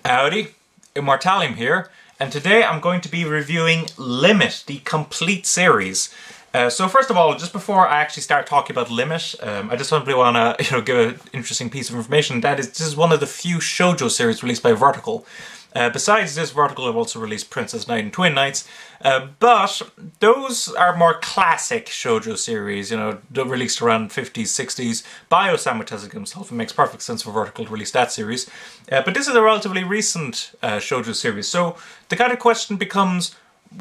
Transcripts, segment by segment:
Howdy, Immortalium here, and today I'm going to be reviewing Limit, the complete series. So first of all, just before I actually start talking about Limit, I just simply want to give an interesting piece of information. That is, this is one of the few Shojo series released by Vertical. Besides this, Vertical have also released Princess Knight and Twin Knights, but those are more classic Shojo series, released around 50s, 60s, by Osamu Tezuka himself. It makes perfect sense for Vertical to release that series. But this is a relatively recent Shojo series, so the kind of question becomes,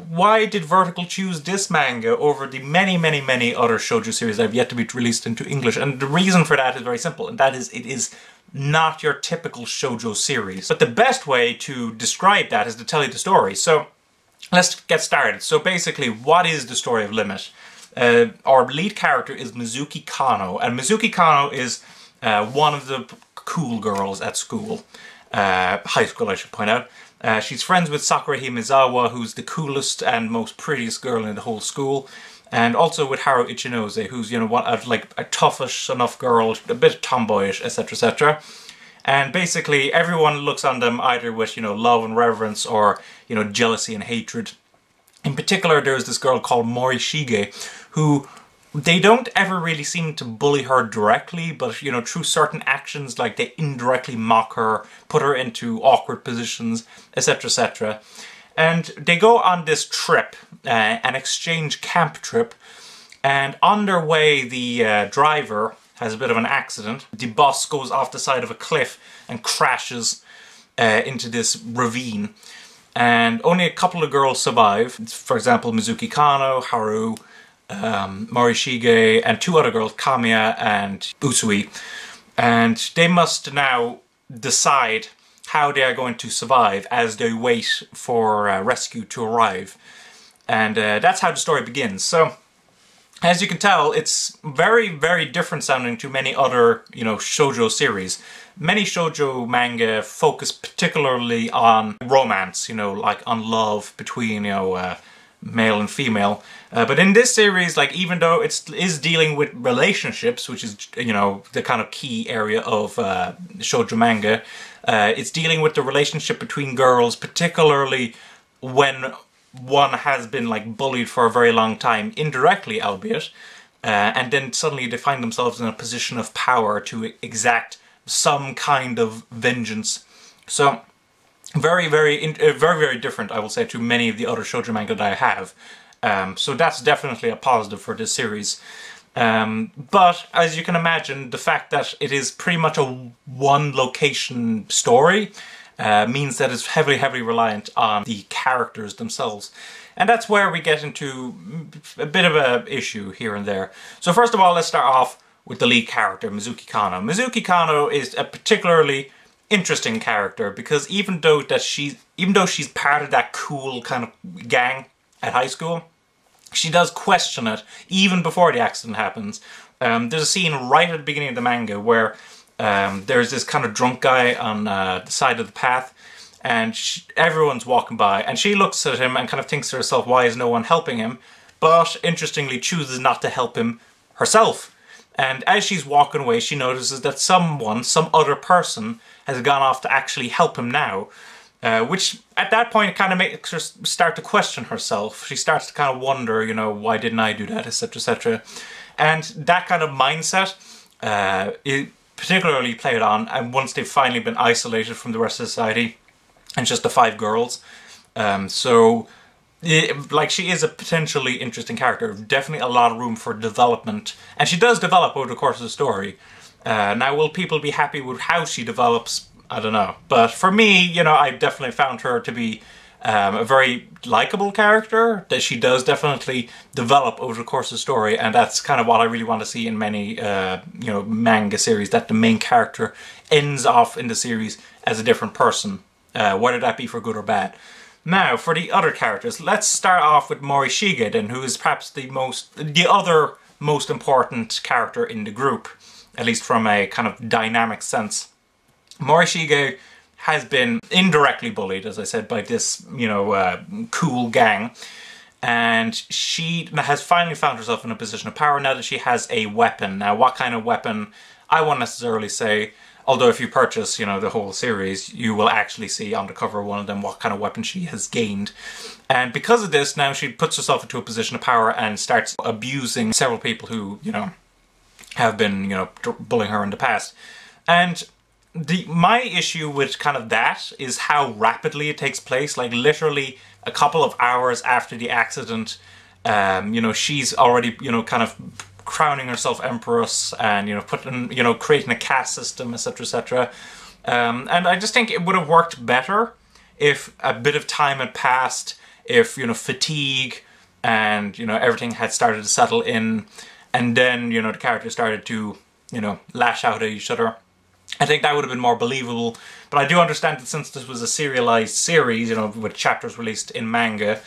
why did Vertical choose this manga over the many other Shojo series that have yet to be released into English? And the reason for that is very simple, and that is, it is not your typical Shojo series. But the best way to describe that is to tell you the story. So let's get started. So basically, what is the story of Limit? Our lead character is Mizuki Kano, and Mizuki Kano is one of the cool girls at school. High school, I should point out. She's friends with Sakura Himizawa, who's the coolest and most prettiest girl in the whole school. And also with Haru Ichinose, who's, like a toughish enough girl, a bit tomboyish, etc, etc. And basically everyone looks on them either with, love and reverence or, jealousy and hatred. In particular, there's this girl called Morishige, who they don't ever really seem to bully her directly, but, through certain actions, like they indirectly mock her, put her into awkward positions, etc, etc. And they go on this trip, an exchange camp trip, and on their way the driver has a bit of an accident. The bus goes off the side of a cliff and crashes into this ravine. And only a couple of girls survive. For example, Mizuki Kano, Haru, Morishige, and two other girls, Kamiya and Usui. And they must now decide how they are going to survive as they wait for rescue to arrive. And that's how the story begins. So, as you can tell, it's very different sounding to many other, shoujo series. Many shoujo manga focus particularly on romance, like on love between, male and female. But in this series, like, even though it is dealing with relationships, which is, the kind of key area of shoujo manga, it's dealing with the relationship between girls, particularly when one has been, like, bullied for a very long time, indirectly albeit, and then suddenly they find themselves in a position of power to exact some kind of vengeance. So, very different, I will say, to many of the other shoujo manga that I have. So that's definitely a positive for this series. But, as you can imagine, the fact that it is pretty much a one-location story means that it's heavily reliant on the characters themselves. And that's where we get into a bit of an issue here and there. So first of all, let's start off with the lead character, Mizuki Kano. Mizuki Kano is a particularly interesting character because even though she's part of that cool kind of gang at high school, she does question it even before the accident happens. There's a scene right at the beginning of the manga where there's this kind of drunk guy on the side of the path, and everyone's walking by, and she looks at him and kind of thinks to herself, why is no one helping him? But interestingly chooses not to help him herself. And as she's walking away, she notices that some other person has gone off to actually help him now. Which, at that point, kind of makes her start to question herself. She starts to kind of wonder, why didn't I do that, etc, etc. And that kind of mindset is particularly played on, and once they've finally been isolated from the rest of society, and just the 5 girls. She is a potentially interesting character. Definitely a lot of room for development. And she does develop over the course of the story. Now, will people be happy with how she develops? I don't know. But for me, I definitely found her to be a very likable character, that she does definitely develop over the course of the story, and that's kind of what I really want to see in many, manga series, that the main character ends off in the series as a different person, whether that be for good or bad. Now, for the other characters, let's start off with Morishige then, who is perhaps the other most important character in the group, at least from a kind of dynamic sense. Morishige has been indirectly bullied, as I said, by this, cool gang. And she has finally found herself in a position of power now that she has a weapon. Now, what kind of weapon, I won't necessarily say. Although if you purchase, you know, the whole series, you will actually see on the cover of one of them what kind of weapon she has gained. And because of this, now she puts herself into a position of power and starts abusing several people who, you know, have been, you know, bullying her in the past. And my issue with kind of that is how rapidly it takes place. Like literally a couple of hours after the accident, you know, she's already, you know, kind of crowning herself empress and, you know, putting, you know, creating a caste system, etc., etc. And I just think it would have worked better if a bit of time had passed, if, you know, fatigue and, you know, everything had started to settle in, and then, you know, the characters started to, you know, lash out at each other. I think that would have been more believable. But I do understand that since this was a serialized series, you know, with chapters released in manga,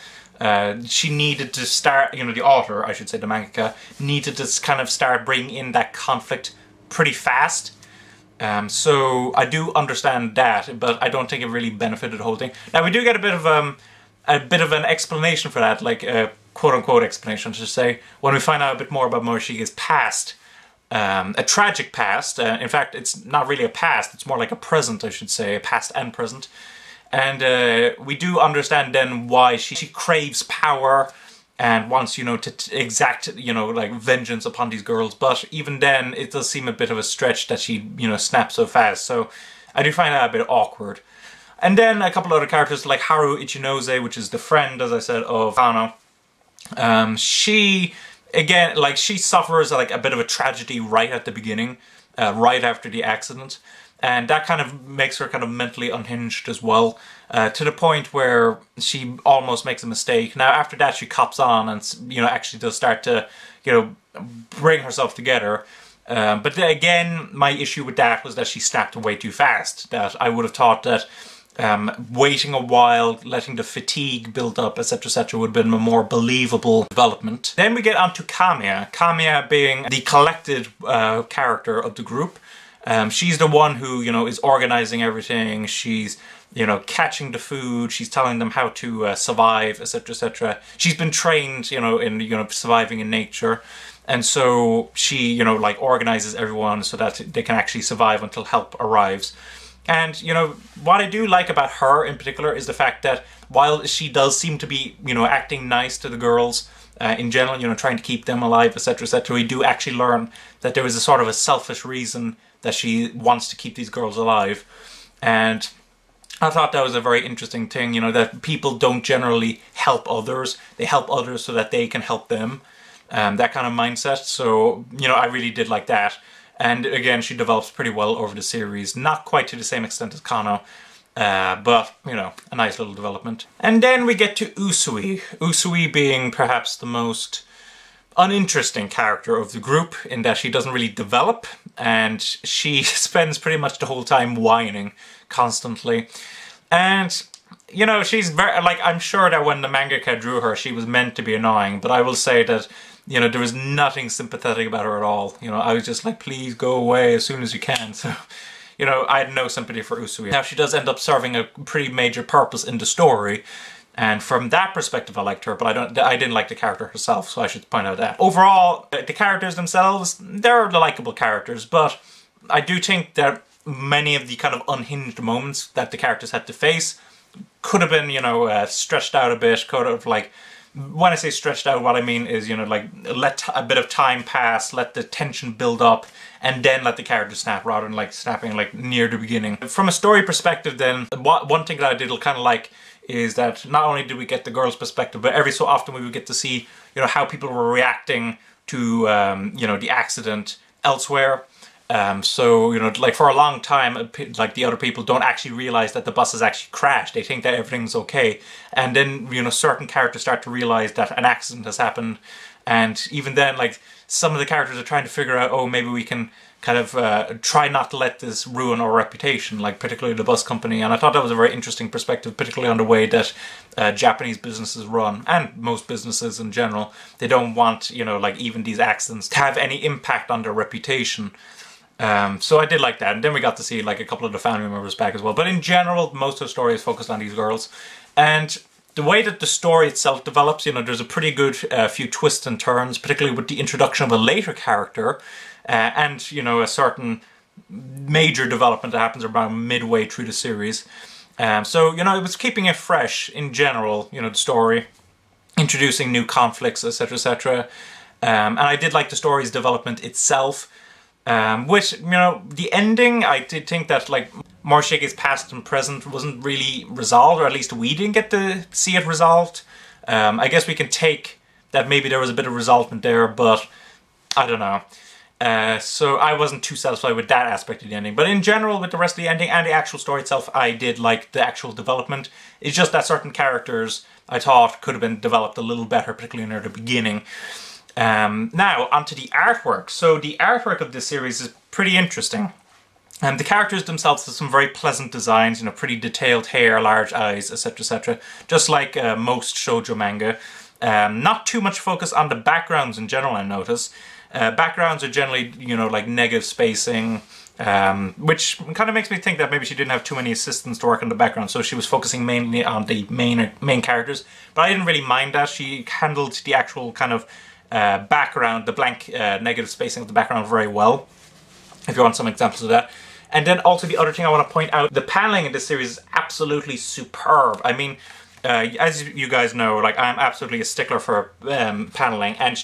she needed to start, you know, the author, I should say, the mangaka, needed to kind of start bringing in that conflict pretty fast. So I do understand that, but I don't think it really benefited the whole thing. Now we do get a bit of an explanation for that, like a quote-unquote explanation, I should say, when we find out a bit more about Morishite's past. A tragic past. In fact, it's not really a past, it's more like a present, I should say, a past and present. And we do understand then why she craves power and wants, you know, to exact, you know, like vengeance upon these girls. But even then, it does seem a bit of a stretch that she, you know, snaps so fast. So I do find that a bit awkward. And then a couple other characters like Haru Ichinose, which is the friend, as I said, of Kano. She, again, like, she suffers like a bit of a tragedy right at the beginning, right after the accident. And that kind of makes her kind of mentally unhinged as well, to the point where she almost makes a mistake. Now, after that, she cops on and, you know, actually does start to, you know, bring herself together. But then again, my issue with that was that she snapped way too fast. That I would have thought that waiting a while, letting the fatigue build up, etc., etc., would have been a more believable development. Then we get on to Kamiya. Kamiya being the collected character of the group. She's the one who, you know, is organizing everything. She's, you know, catching the food. She's telling them how to survive, etc., etc. She's been trained, you know, in, you know, surviving in nature. And so she, you know, like organizes everyone so that they can actually survive until help arrives. And, you know, what I do like about her in particular is the fact that while she does seem to be, you know, acting nice to the girls, in general, you know, trying to keep them alive, etc., etc., we do actually learn that there is a sort of a selfish reason that she wants to keep these girls alive. And I thought that was a very interesting thing, you know, that people don't generally help others. They help others so that they can help them. That kind of mindset. So, you know, I really did like that. And again, she develops pretty well over the series. Not quite to the same extent as Kano, but, you know, a nice little development. And then we get to Usui. Usui being perhaps the most uninteresting character of the group in that she doesn't really develop, and she spends pretty much the whole time whining constantly. And, you know, she's very, like, I'm sure that when the mangaka drew her, she was meant to be annoying, but I will say that, you know, there was nothing sympathetic about her at all. You know, I was just like, please go away as soon as you can. So, you know, I had no sympathy for Usui. Now, she does end up serving a pretty major purpose in the story, and from that perspective, I liked her, but I didn't like the character herself, so I should point out that. Overall, the characters themselves, they're the likable characters, but I do think that many of the kind of unhinged moments that the characters had to face could have been, you know, stretched out a bit, could have, like, when I say stretched out, what I mean is, you know, like, let a bit of time pass, let the tension build up, and then let the character snap, rather than, like, snapping, like, near the beginning. From a story perspective, then, one thing that I did kind of like is that not only did we get the girl's perspective, but every so often we would get to see, you know, how people were reacting to, you know, the accident elsewhere. So, you know, like, for a long time, like, the other people don't actually realize that the bus has actually crashed. They think that everything's okay. And then, you know, certain characters start to realize that an accident has happened. And even then, like, some of the characters are trying to figure out, oh, maybe we can kind of try not to let this ruin our reputation, like particularly the bus company. And I thought that was a very interesting perspective, particularly on the way that Japanese businesses run, and most businesses in general. They don't want, you know, like, even these accidents to have any impact on their reputation. So I did like that. And then we got to see, like, a couple of the family members back as well. But in general, most of the story is focused on these girls. And the way that the story itself develops, you know, there's a pretty good few twists and turns, particularly with the introduction of a later character, and, you know, a certain major development that happens about midway through the series. So, you know, it was keeping it fresh in general, you know, the story, introducing new conflicts, etc., etc. And I did like the story's development itself, which, you know, the ending, I did think that, like, Morishige's past and present wasn't really resolved, or at least we didn't get to see it resolved. I guess we can take that maybe there was a bit of resolvement there, but I don't know. So I wasn't too satisfied with that aspect of the ending. But in general, with the rest of the ending and the actual story itself, I did like the actual development. It's just that certain characters I thought could have been developed a little better, particularly near the beginning. Now, onto the artwork. So the artwork of this series is pretty interesting. The characters themselves have some very pleasant designs, you know, pretty detailed hair, large eyes, etc., etc. Just like most shoujo manga. Not too much focus on the backgrounds in general, I notice. Backgrounds are generally, you know, like negative spacing, which kind of makes me think that maybe she didn't have too many assistants to work on the background, so she was focusing mainly on the main characters. But I didn't really mind that. She handled the actual kind of background, the blank negative spacing of the background very well, if you want some examples of that. And then also the other thing I want to point out, the paneling in this series is absolutely superb. I mean, as you guys know, like, I'm absolutely a stickler for paneling, and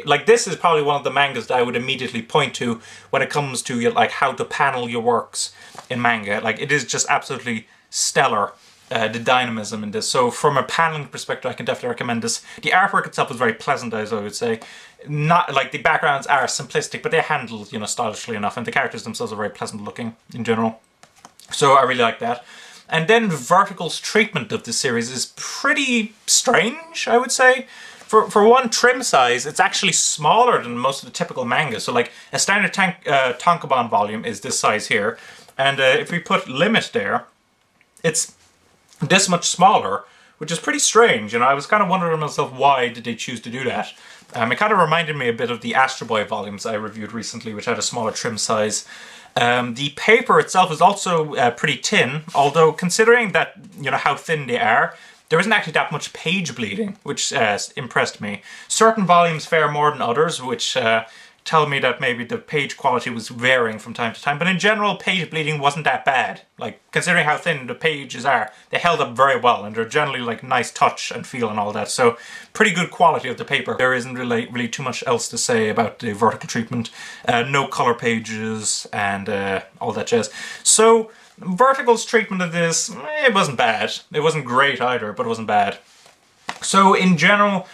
like, this is probably one of the mangas that I would immediately point to when it comes to, like, how to panel your works in manga. Like, it is just absolutely stellar, the dynamism in this. So from a paneling perspective, I can definitely recommend this. The artwork itself is very pleasant, as I would say. Not like the backgrounds are simplistic, but they're handled, you know, stylishly enough, and the characters themselves are very pleasant looking in general. So I really like that. And then Vertical's treatment of this series is pretty strange, I would say. For one, trim size, it's actually smaller than most of the typical manga. So, like, a standard tankobon volume is this size here. And if we put Limit there, it's this much smaller, which is pretty strange. You know, I was kind of wondering to myself, why did they choose to do that? It kind of reminded me a bit of the Astro Boy volumes I reviewed recently, which had a smaller trim size. The paper itself is also pretty thin, although considering that, you know, how thin they are, there isn't actually that much page bleeding, which impressed me. Certain volumes fare more than others, which tell me that maybe the page quality was varying from time to time, but in general, page bleeding wasn't that bad. Like, considering how thin the pages are, they held up very well, and they're generally, like, nice touch and feel and all that, so pretty good quality of the paper. There isn't really too much else to say about the vertical treatment. No color pages and all that jazz. So, Vertical's treatment of this, it wasn't bad. It wasn't great either, but it wasn't bad. So, in general,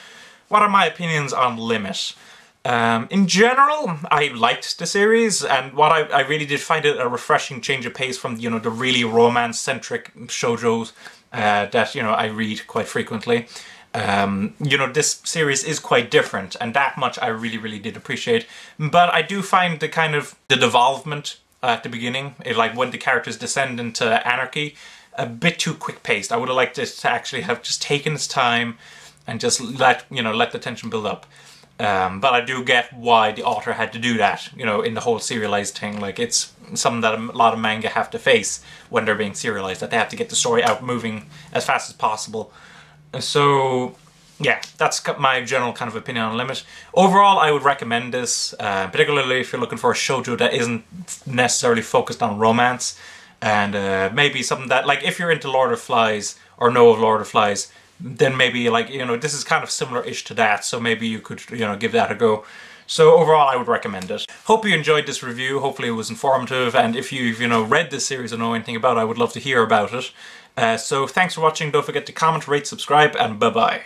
what are my opinions on Limit? In general, I liked the series, and what I really did find it a refreshing change of pace from, you know, the really romance-centric shoujos that, you know, I read quite frequently. You know, this series is quite different, and that much I really did appreciate. But I do find the devolvement at the beginning, like when the characters descend into anarchy, a bit too quick-paced. I would have liked it to actually have just taken its time and just let the tension build up. But I do get why the author had to do that, you know, in the whole serialized thing. Like, it's something that a lot of manga have to face when they're being serialized, that they have to get the story out moving as fast as possible. So, yeah, that's my general kind of opinion on Limit. Overall, I would recommend this, particularly if you're looking for a shoujo that isn't necessarily focused on romance, and maybe something that, like, if you're into Lord of Flies, or know of Lord of Flies, then maybe, like, you know, this is kind of similar-ish to that, so maybe you could, you know, give that a go. So overall, I would recommend it. Hope you enjoyed this review. Hopefully it was informative, and if you've, you know, read this series or know anything about it, I would love to hear about it. So thanks for watching. Don't forget to comment, rate, subscribe, and bye-bye.